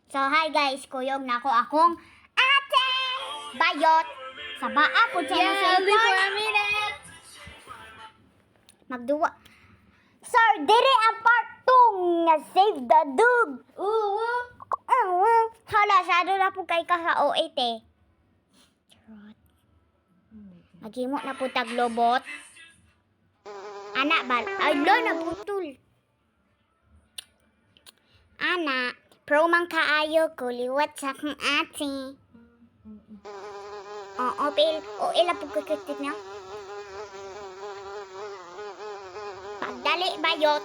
So, hi guys, kuyog na ako akong ate bayot sa baa po sa for a minute. magduwa. Sir, diri ang part 2 nga save the dog. Hala, sado na po kay ka sa O8 eh. Maghimo na po taglobot. Anak bal. Ay, lo, nabutol. Anak, pro man kaayo ko liwat sa akong ate. Oo, ila po kukutit na. Pagdali bayot.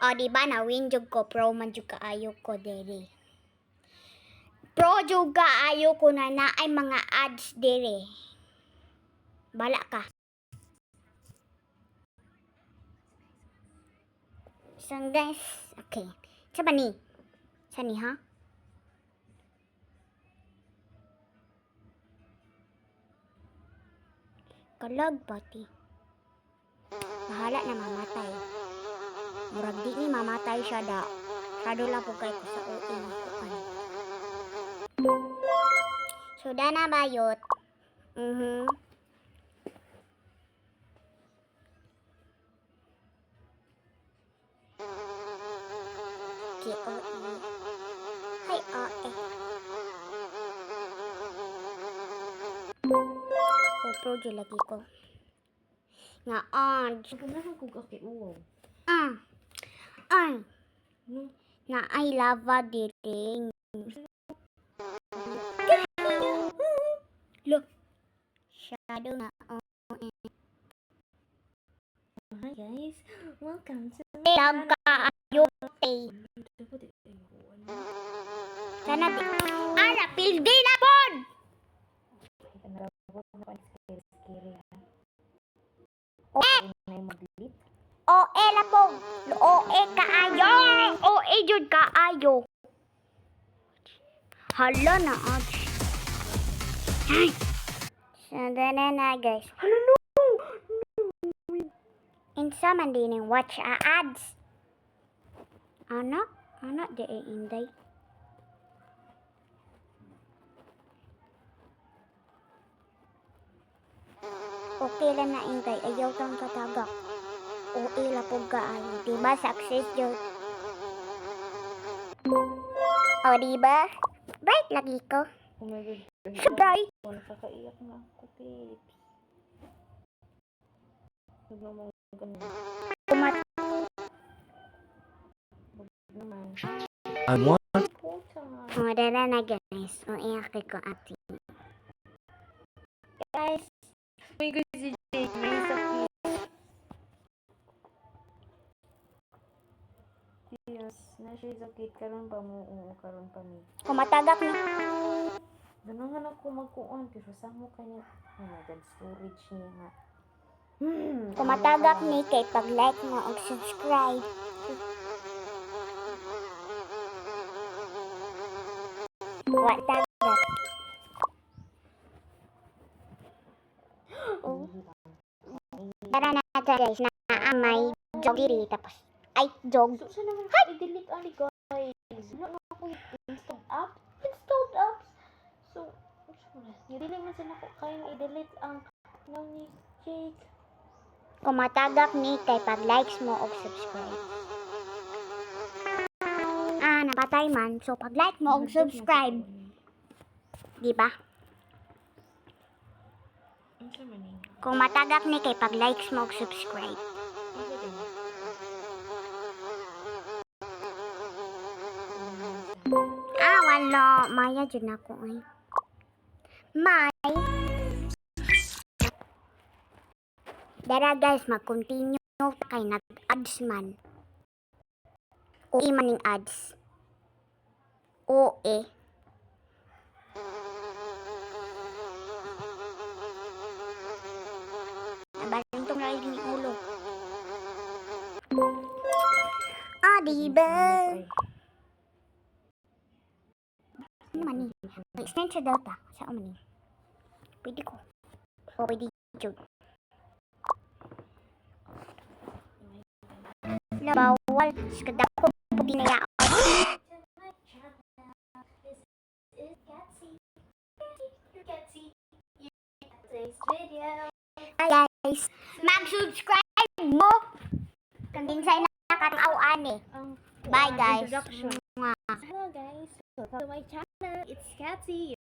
O, diba na win jug ko, pro man jug kaayo ko dere. Pro jug kaayo ko na ay mga ads dere. Bala ka. So guys, okay. Saba ni? Sani ha? Kalag pati. Bahala na mamatay. Murag di ni mamatay siya da. Sado lang po kayo sa uwi na kuan. Suda na bayot. Hi, pro dyan lagi ko. Nga on. Ganahan ko kakiuwaw. Ay. Nga ay lava dito. Look. Shadow na. Hi guys, welcome to Lag ka ayote. Sana di. Ara, pildi na pod! O la po. O kaayo. O jud kaayo. Hala na ad. Sada na guys. Hala no! Insa man din yung watch ads. Anak di inday. Okay lang na inday. Ayaw kang katagak. O ila po kaayo. Diba success yun? O diba? Bright lagi ko. Oh my god. Surprise! Nakakaiyak na ako, tips. Huwag naman ganun. Naman. I want O dala na guys. O iyak ko ate. Guys, may guys si Jake, may sakit. Yes, na siya sakit karon pa mo, oo, karon pa mi. Kumatagak ni. Ganungan ako magkuon, pero sa mo kanya, oh my god, storage niya nga. Kumatagak ni kay pag-like mo o subscribe. Wa tagak. Tara na guys, na may jog diri tapos ay jog. So, saan naman ako i-delete ali guys? Wala na ako installed apps. So, hindi man sila ko kayang i-delete ang nang ni Jake. Kumatagak ni kay pag-likes mo o subscribe. Napatay man. So pag-like mo o subscribe, di ba? Ang sama ni. Kung matagak ni kay pag-likes mo o subscribe. Wala. Maya dyan ako ay. May. Dara guys, mag-continue kay nag-ads man. O maning ads. O Nabaling tong lalim ni ulo. Diba? Ano man ni? Extend sa data. Saan man ni? Pwede ko. O pwede jud. Bawal. Kada ko pinayaan. today's video. Guys, mag-subscribe mo. Kandinsay na nakatauan eh. Ang Bye guys. introduction. Mwah. Hello guys, welcome to my channel. It's Katy.